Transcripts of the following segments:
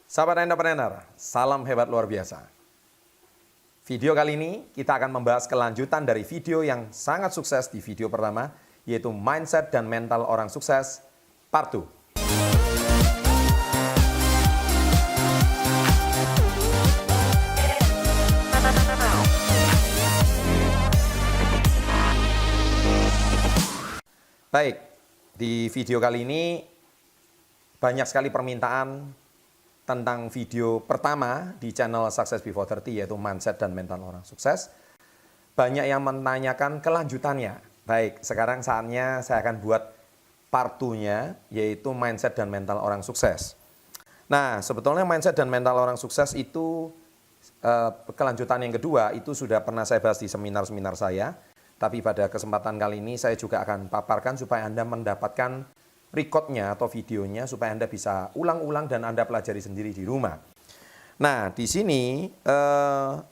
Sahabat entrepreneur, salam hebat luar biasa. Video kali ini kita akan membahas kelanjutan dari video yang sangat sukses di video pertama, yaitu Mindset dan Mental Orang Sukses Part 2. Baik, di video kali ini banyak sekali permintaan tentang video pertama di channel Success Before 30, yaitu Mindset dan Mental Orang Sukses. Banyak yang menanyakan kelanjutannya. Baik, sekarang saatnya saya akan buat part 2-nya, yaitu Mindset dan Mental Orang Sukses. Nah, sebetulnya Mindset dan Mental Orang Sukses itu kelanjutan yang kedua, itu sudah pernah saya bahas di seminar-seminar saya. Tapi pada kesempatan kali ini saya juga akan paparkan supaya Anda mendapatkan recordnya atau videonya supaya Anda bisa ulang-ulang dan Anda pelajari sendiri di rumah. Nah, di sini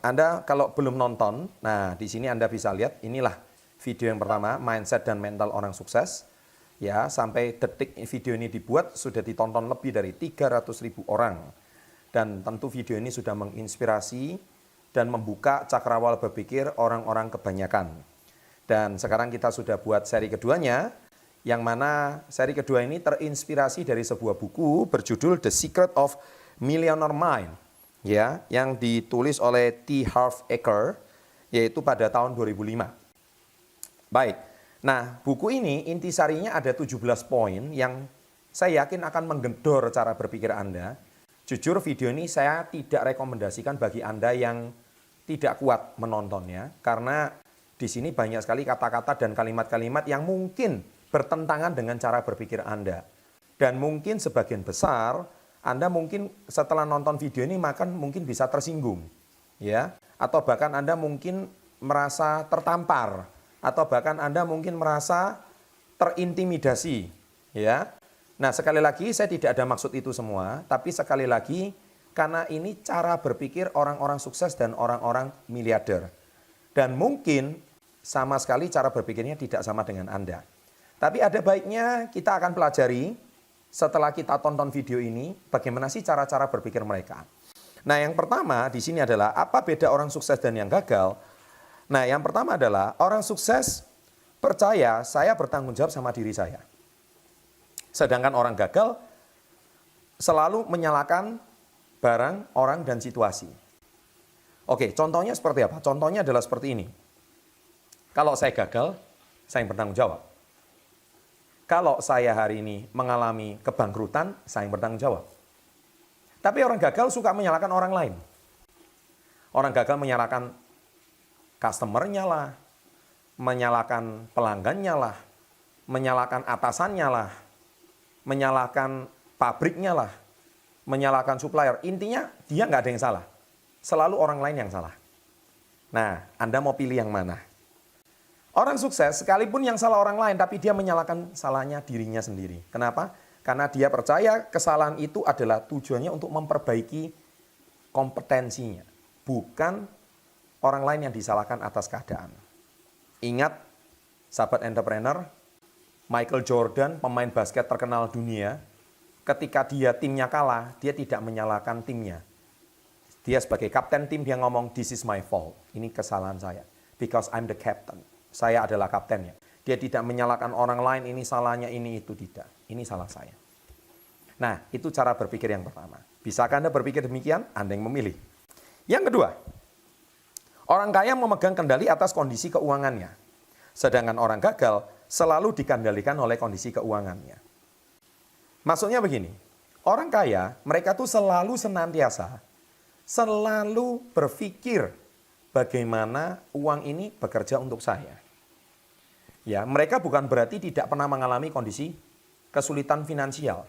Anda kalau belum nonton, nah di sini Anda bisa lihat inilah video yang pertama, Mindset dan Mental Orang Sukses. Ya, sampai detik video ini dibuat sudah ditonton lebih dari 300.000 orang. Dan tentu video ini sudah menginspirasi dan membuka cakrawala berpikir orang-orang kebanyakan. Dan sekarang kita sudah buat seri keduanya, yang mana seri kedua ini terinspirasi dari sebuah buku berjudul The Secret of Millionaire Mind, ya, yang ditulis oleh T. Harv Eker, yaitu pada tahun 2005. Baik, nah buku ini intisarinya ada 17 poin yang saya yakin akan menggedor cara berpikir Anda. Jujur video ini saya tidak rekomendasikan bagi Anda yang tidak kuat menontonnya, karena di sini banyak sekali kata-kata dan kalimat-kalimat yang mungkin bertentangan dengan cara berpikir Anda. Dan mungkin sebagian besar Anda mungkin setelah nonton video ini mungkin bisa tersinggung, ya, atau bahkan Anda mungkin merasa tertampar, atau bahkan Anda mungkin merasa terintimidasi, ya. Nah, sekali lagi saya tidak ada maksud itu semua, tapi sekali lagi karena ini cara berpikir orang-orang sukses dan orang-orang miliarder. Dan mungkin sama sekali cara berpikirnya tidak sama dengan Anda. Tapi ada baiknya kita akan pelajari setelah kita tonton video ini bagaimana sih cara-cara berpikir mereka. Nah, yang pertama di sini adalah apa beda orang sukses dan yang gagal. Nah, yang pertama adalah orang sukses percaya saya bertanggung jawab sama diri saya. Sedangkan orang gagal selalu menyalahkan barang, orang, dan situasi. Oke, contohnya seperti apa? Contohnya adalah seperti ini. Kalau saya gagal, saya yang bertanggung jawab. Kalau saya hari ini mengalami kebangkrutan, saya yang bertanggung jawab. Tapi orang gagal suka menyalahkan orang lain. Orang gagal menyalahkan customer-nya lah, menyalahkan pelanggannya lah, menyalahkan atasannya lah, menyalahkan pabriknya lah, menyalahkan supplier. Intinya dia nggak ada yang salah. Selalu orang lain yang salah. Nah, Anda mau pilih yang mana? Orang sukses sekalipun yang salah orang lain, tapi dia menyalahkan salahnya dirinya sendiri. Kenapa? Karena dia percaya kesalahan itu adalah tujuannya untuk memperbaiki kompetensinya. Bukan orang lain yang disalahkan atas keadaan. Ingat, sahabat entrepreneur, Michael Jordan, pemain basket terkenal dunia, ketika timnya kalah, dia tidak menyalahkan timnya. Dia sebagai kapten tim, dia ngomong, this is my fault. Ini kesalahan saya. Because I'm the captain. Saya adalah kaptennya. Dia tidak menyalahkan orang lain, ini salahnya, ini itu, tidak. Ini salah saya. Nah, itu cara berpikir yang pertama. Bisakah Anda berpikir demikian? Anda yang memilih. Yang kedua, orang kaya memegang kendali atas kondisi keuangannya. Sedangkan orang gagal selalu dikendalikan oleh kondisi keuangannya. Maksudnya begini, orang kaya, mereka tuh selalu senantiasa, selalu berpikir bagaimana uang ini bekerja untuk saya. Ya, mereka bukan berarti tidak pernah mengalami kondisi kesulitan finansial.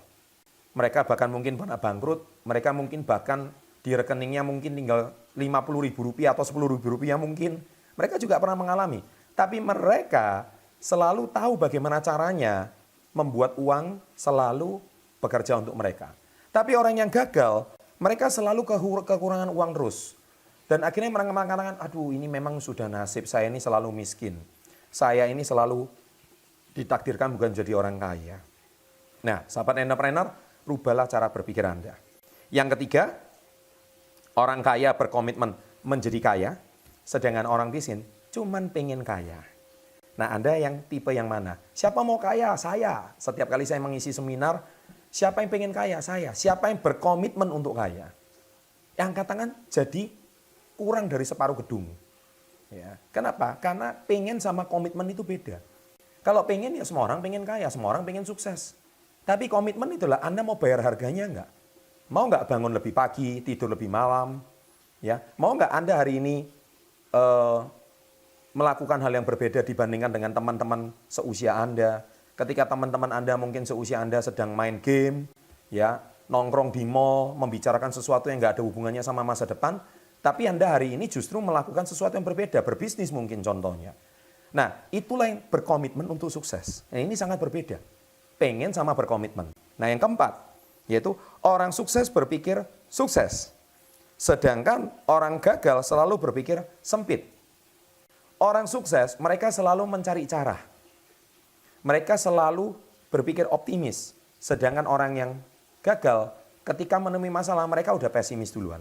Mereka bahkan mungkin pernah bangkrut, mereka mungkin bahkan di rekeningnya mungkin tinggal Rp50.000 atau Rp10.000 mungkin. Mereka juga pernah mengalami. Tapi mereka selalu tahu bagaimana caranya membuat uang selalu bekerja untuk mereka. Tapi orang yang gagal, mereka selalu kekurangan uang terus. Dan akhirnya mereka mengatakan, aduh ini memang sudah nasib, saya ini selalu miskin. Saya ini selalu ditakdirkan bukan jadi orang kaya. Nah, sahabat entrepreneur, rubahlah cara berpikir Anda. Yang ketiga, orang kaya berkomitmen menjadi kaya, sedangkan orang miskin cuman pengen kaya. Nah, Anda yang tipe yang mana? Siapa mau kaya? Saya. Setiap kali saya mengisi seminar, siapa yang pengen kaya? Saya. Siapa yang berkomitmen untuk kaya? Yang angkat tangan jadi kurang dari separuh gedung. Ya. Kenapa? Karena pengen sama komitmen itu beda. Kalau pengen ya semua orang pengen kaya, semua orang pengen sukses. Tapi komitmen itulah Anda mau bayar harganya enggak? Mau nggak bangun lebih pagi, tidur lebih malam? Ya, mau nggak Anda hari ini melakukan hal yang berbeda dibandingkan dengan teman-teman seusia Anda? Ketika teman-teman Anda mungkin seusia Anda sedang main game, ya, nongkrong di mall, membicarakan sesuatu yang nggak ada hubungannya sama masa depan, tapi Anda hari ini justru melakukan sesuatu yang berbeda, berbisnis mungkin contohnya. Nah, itulah yang berkomitmen untuk sukses. Nah, ini sangat berbeda. Pengen sama berkomitmen. Nah, yang keempat, yaitu orang sukses berpikir sukses. Sedangkan orang gagal selalu berpikir sempit. Orang sukses, mereka selalu mencari cara. Mereka selalu berpikir optimis. Sedangkan orang yang gagal, ketika menemui masalah, mereka udah pesimis duluan.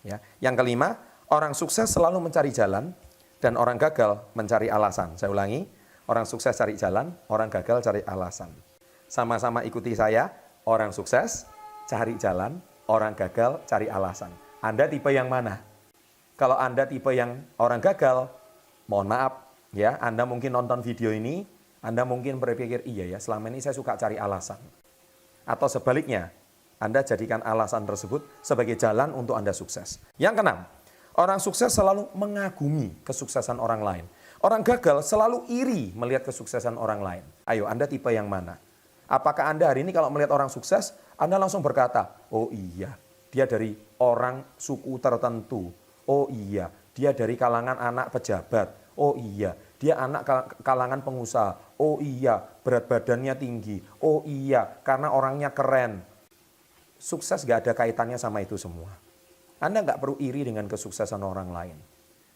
Ya. Yang kelima, orang sukses selalu mencari jalan, dan orang gagal mencari alasan. Saya ulangi, orang sukses cari jalan, orang gagal cari alasan. Sama-sama ikuti saya, orang sukses cari jalan, orang gagal cari alasan. Anda tipe yang mana? Kalau Anda tipe yang orang gagal, mohon maaf ya, Anda mungkin nonton video ini, Anda mungkin berpikir, iya ya selama ini saya suka cari alasan. Atau sebaliknya, Anda jadikan alasan tersebut sebagai jalan untuk Anda sukses. Yang keenam, orang sukses selalu mengagumi kesuksesan orang lain. Orang gagal selalu iri melihat kesuksesan orang lain. Ayo, Anda tipe yang mana? Apakah Anda hari ini kalau melihat orang sukses, Anda langsung berkata, oh iya, dia dari orang suku tertentu. Oh iya, dia dari kalangan anak pejabat. Oh iya, dia anak kalangan pengusaha. Oh iya, berat badannya tinggi. Oh iya, karena orangnya keren. Sukses gak ada kaitannya sama itu semua. Anda nggak perlu iri dengan kesuksesan orang lain.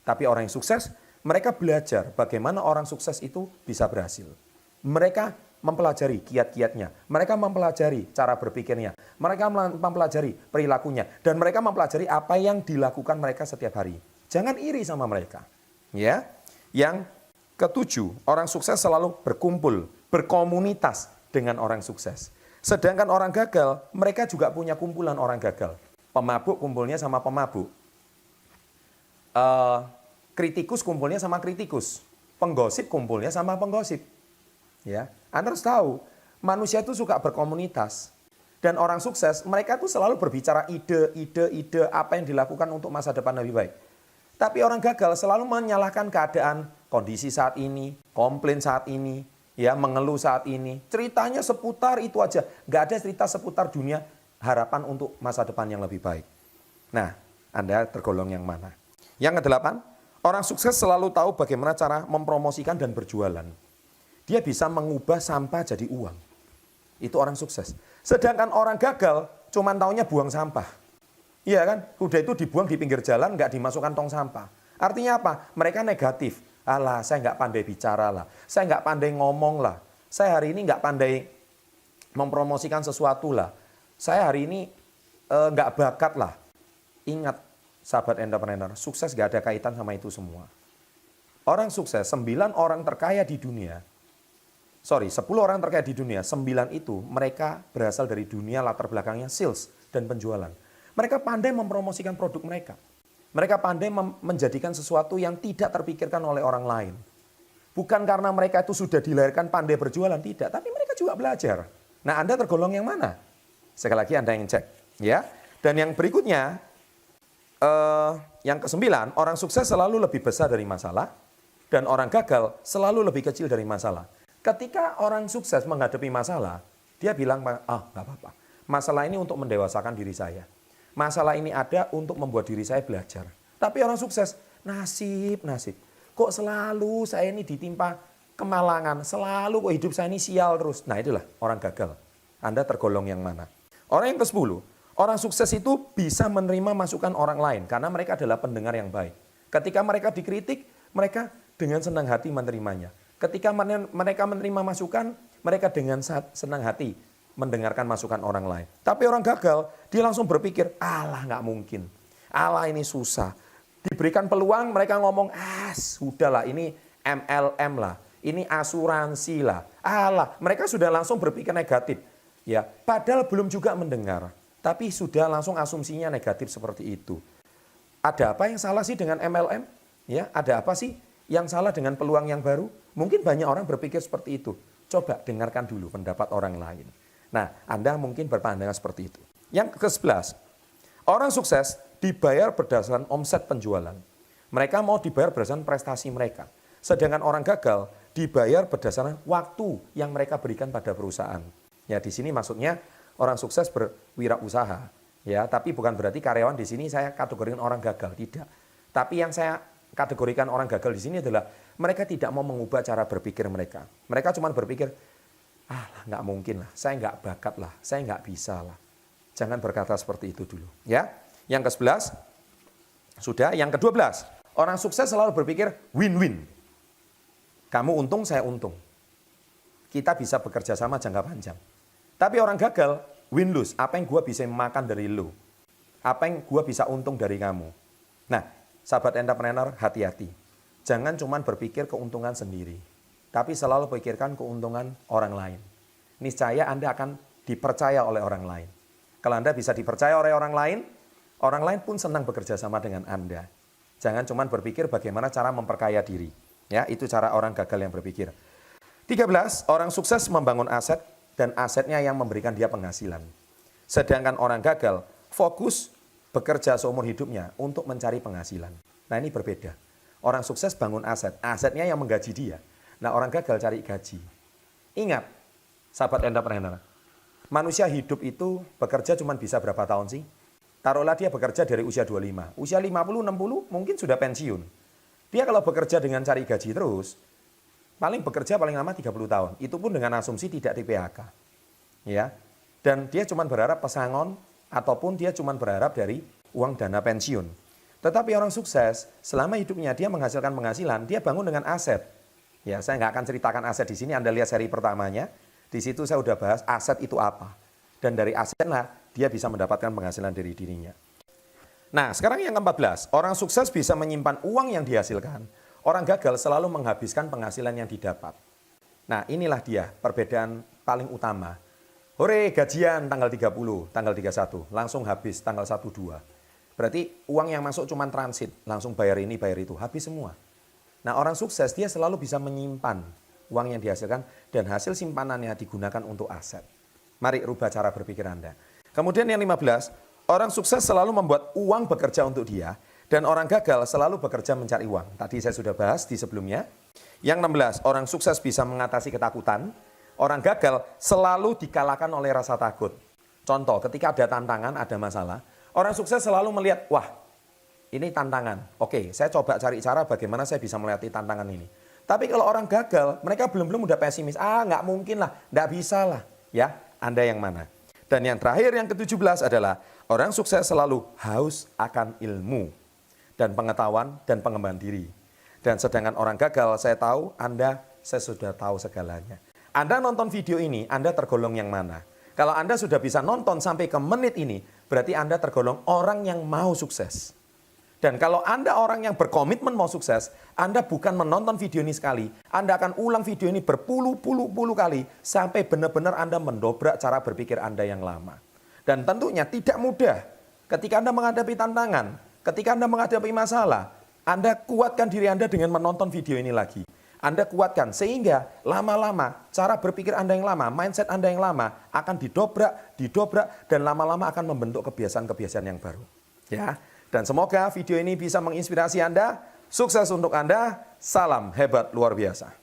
Tapi orang yang sukses, mereka belajar bagaimana orang sukses itu bisa berhasil. Mereka mempelajari kiat-kiatnya, mereka mempelajari cara berpikirnya, mereka mempelajari perilakunya, dan mereka mempelajari apa yang dilakukan mereka setiap hari. Jangan iri sama mereka. Ya. Yang ketujuh, orang sukses selalu berkumpul, berkomunitas dengan orang sukses. Sedangkan orang gagal, mereka juga punya kumpulan orang gagal. Pemabuk kumpulnya sama pemabuk. Kritikus kumpulnya sama kritikus. Penggosip kumpulnya sama penggosip. Ya, Anda harus tahu, manusia itu suka berkomunitas. Dan orang sukses, mereka itu selalu berbicara ide apa yang dilakukan untuk masa depan lebih baik. Tapi orang gagal selalu menyalahkan keadaan, kondisi saat ini, komplain saat ini, ya, mengeluh saat ini. Ceritanya seputar itu aja, nggak ada cerita seputar dunia harapan untuk masa depan yang lebih baik. Nah, Anda tergolong yang mana? Yang kedelapan, orang sukses selalu tahu bagaimana cara mempromosikan dan berjualan. Dia bisa mengubah sampah jadi uang. Itu orang sukses. Sedangkan orang gagal cuman taunya buang sampah. Iya kan? Udah itu dibuang di pinggir jalan, nggak dimasukkan tong sampah. Artinya apa? Mereka negatif. Alah, saya nggak pandai bicara lah. Saya nggak pandai ngomong lah. Saya hari ini nggak pandai mempromosikan sesuatu lah. Saya hari ini nggak bakat lah. Ingat, sahabat entrepreneur, sukses nggak ada kaitan sama itu semua. Orang sukses, 9 orang terkaya di dunia, 10 orang terkaya di dunia, 9 itu mereka berasal dari dunia latar belakangnya sales dan penjualan. Mereka pandai mempromosikan produk mereka. Mereka pandai menjadikan sesuatu yang tidak terpikirkan oleh orang lain. Bukan karena mereka itu sudah dilahirkan pandai berjualan, tidak. Tapi mereka juga belajar. Nah, Anda tergolong yang mana? Sekali lagi Anda yang cek. Ya. Dan yang berikutnya, yang ke-9, orang sukses selalu lebih besar dari masalah. Dan orang gagal selalu lebih kecil dari masalah. Ketika orang sukses menghadapi masalah, dia bilang, nggak apa-apa. Masalah ini untuk mendewasakan diri saya. Masalah ini ada untuk membuat diri saya belajar. Tapi orang sukses, nasib. Kok selalu saya ini ditimpa kemalangan, selalu kok hidup saya ini sial terus. Nah, itulah orang gagal. Anda tergolong yang mana? Orang yang ke-10, orang sukses itu bisa menerima masukan orang lain karena mereka adalah pendengar yang baik. Ketika mereka dikritik, mereka dengan senang hati menerimanya. Ketika mereka menerima masukan, mereka dengan senang hati mendengarkan masukan orang lain. Tapi orang gagal, dia langsung berpikir, alah nggak mungkin. Alah ini susah. Diberikan peluang, mereka ngomong, sudahlah ini MLM lah, ini asuransi lah. Alah, mereka sudah langsung berpikir negatif. Ya, padahal belum juga mendengar, tapi sudah langsung asumsinya negatif seperti itu. Ada apa yang salah sih dengan MLM? Ya, ada apa sih yang salah dengan peluang yang baru? Mungkin banyak orang berpikir seperti itu. Coba dengarkan dulu pendapat orang lain. Nah, Anda mungkin berpandangan seperti itu. Yang ke-11, orang sukses dibayar berdasarkan omset penjualan. Mereka mau dibayar berdasarkan prestasi mereka. Sedangkan orang gagal dibayar berdasarkan waktu yang mereka berikan pada perusahaan. Ya, di sini maksudnya orang sukses berwirausaha. Ya, tapi bukan berarti karyawan di sini saya kategorikan orang gagal, tidak. Tapi yang saya kategorikan orang gagal di sini adalah mereka tidak mau mengubah cara berpikir mereka. Mereka cuma berpikir, nggak mungkin lah, saya nggak bakat lah, saya nggak bisa lah. Jangan berkata seperti itu dulu. Ya, yang ke-11, sudah. Yang ke-12, orang sukses selalu berpikir win-win. Kamu untung, saya untung. Kita bisa bekerja sama jangka panjang. Tapi orang gagal, win-lose. Apa yang gue bisa makan dari lu? Apa yang gue bisa untung dari kamu? Nah, sahabat entrepreneur, hati-hati. Jangan cuma berpikir keuntungan sendiri. Tapi selalu pikirkan keuntungan orang lain. Niscaya Anda akan dipercaya oleh orang lain. Kalau Anda bisa dipercaya oleh orang lain pun senang bekerja sama dengan Anda. Jangan cuma berpikir bagaimana cara memperkaya diri. Ya, itu cara orang gagal yang berpikir. 13, orang sukses membangun aset dan asetnya yang memberikan dia penghasilan. Sedangkan orang gagal fokus bekerja seumur hidupnya untuk mencari penghasilan. Nah, ini berbeda. Orang sukses bangun aset, asetnya yang menggaji dia. Nah, orang gagal cari gaji. Ingat, sahabat entrepreneur, manusia hidup itu bekerja cuma bisa berapa tahun sih? Taruhlah dia bekerja dari usia 25, usia 50, 60 mungkin sudah pensiun. Dia kalau bekerja dengan cari gaji terus, paling bekerja paling lama 30 tahun. Itu pun dengan asumsi tidak di PHK. Ya. Dan dia cuma berharap pesangon ataupun dia cuma berharap dari uang dana pensiun. Tetapi orang sukses, selama hidupnya dia menghasilkan penghasilan, dia bangun dengan aset. Ya, saya nggak akan ceritakan aset di sini, Anda lihat seri pertamanya. Di situ saya udah bahas aset itu apa. Dan dari asetlah dia bisa mendapatkan penghasilan dari dirinya. Nah, sekarang yang ke-14, orang sukses bisa menyimpan uang yang dihasilkan. Orang gagal selalu menghabiskan penghasilan yang didapat. Nah, inilah dia perbedaan paling utama. Hore, gajian tanggal 30, tanggal 31, langsung habis tanggal 1, 2. Berarti uang yang masuk cuma transit, langsung bayar ini, bayar itu, habis semua. Nah, orang sukses dia selalu bisa menyimpan uang yang dihasilkan dan hasil simpanannya digunakan untuk aset. Mari rubah cara berpikir Anda. Kemudian yang 15, orang sukses selalu membuat uang bekerja untuk dia dan orang gagal selalu bekerja mencari uang. Tadi saya sudah bahas di sebelumnya. Yang 16, orang sukses bisa mengatasi ketakutan. Orang gagal selalu dikalahkan oleh rasa takut. Contoh, ketika ada tantangan, ada masalah, orang sukses selalu melihat, wah, ini tantangan. Oke, saya coba cari cara bagaimana saya bisa melewati tantangan ini. Tapi kalau orang gagal, mereka belum udah pesimis. Nggak mungkin lah, nggak bisa lah. Ya, Anda yang mana? Dan yang terakhir, yang ke-17 adalah orang sukses selalu haus akan ilmu dan pengetahuan dan pengembangan diri. Dan sedangkan orang gagal, saya tahu, saya sudah tahu segalanya. Anda nonton video ini, Anda tergolong yang mana? Kalau Anda sudah bisa nonton sampai ke menit ini, berarti Anda tergolong orang yang mau sukses. Dan kalau Anda orang yang berkomitmen mau sukses, Anda bukan menonton video ini sekali, Anda akan ulang video ini berpuluh-puluh kali, sampai benar-benar Anda mendobrak cara berpikir Anda yang lama. Dan tentunya tidak mudah. Ketika Anda menghadapi tantangan, ketika Anda menghadapi masalah, Anda kuatkan diri Anda dengan menonton video ini lagi. Anda kuatkan sehingga lama-lama cara berpikir Anda yang lama, mindset Anda yang lama akan didobrak, dan lama-lama akan membentuk kebiasaan-kebiasaan yang baru. Ya, dan semoga video ini bisa menginspirasi Anda. Sukses untuk Anda. Salam hebat luar biasa.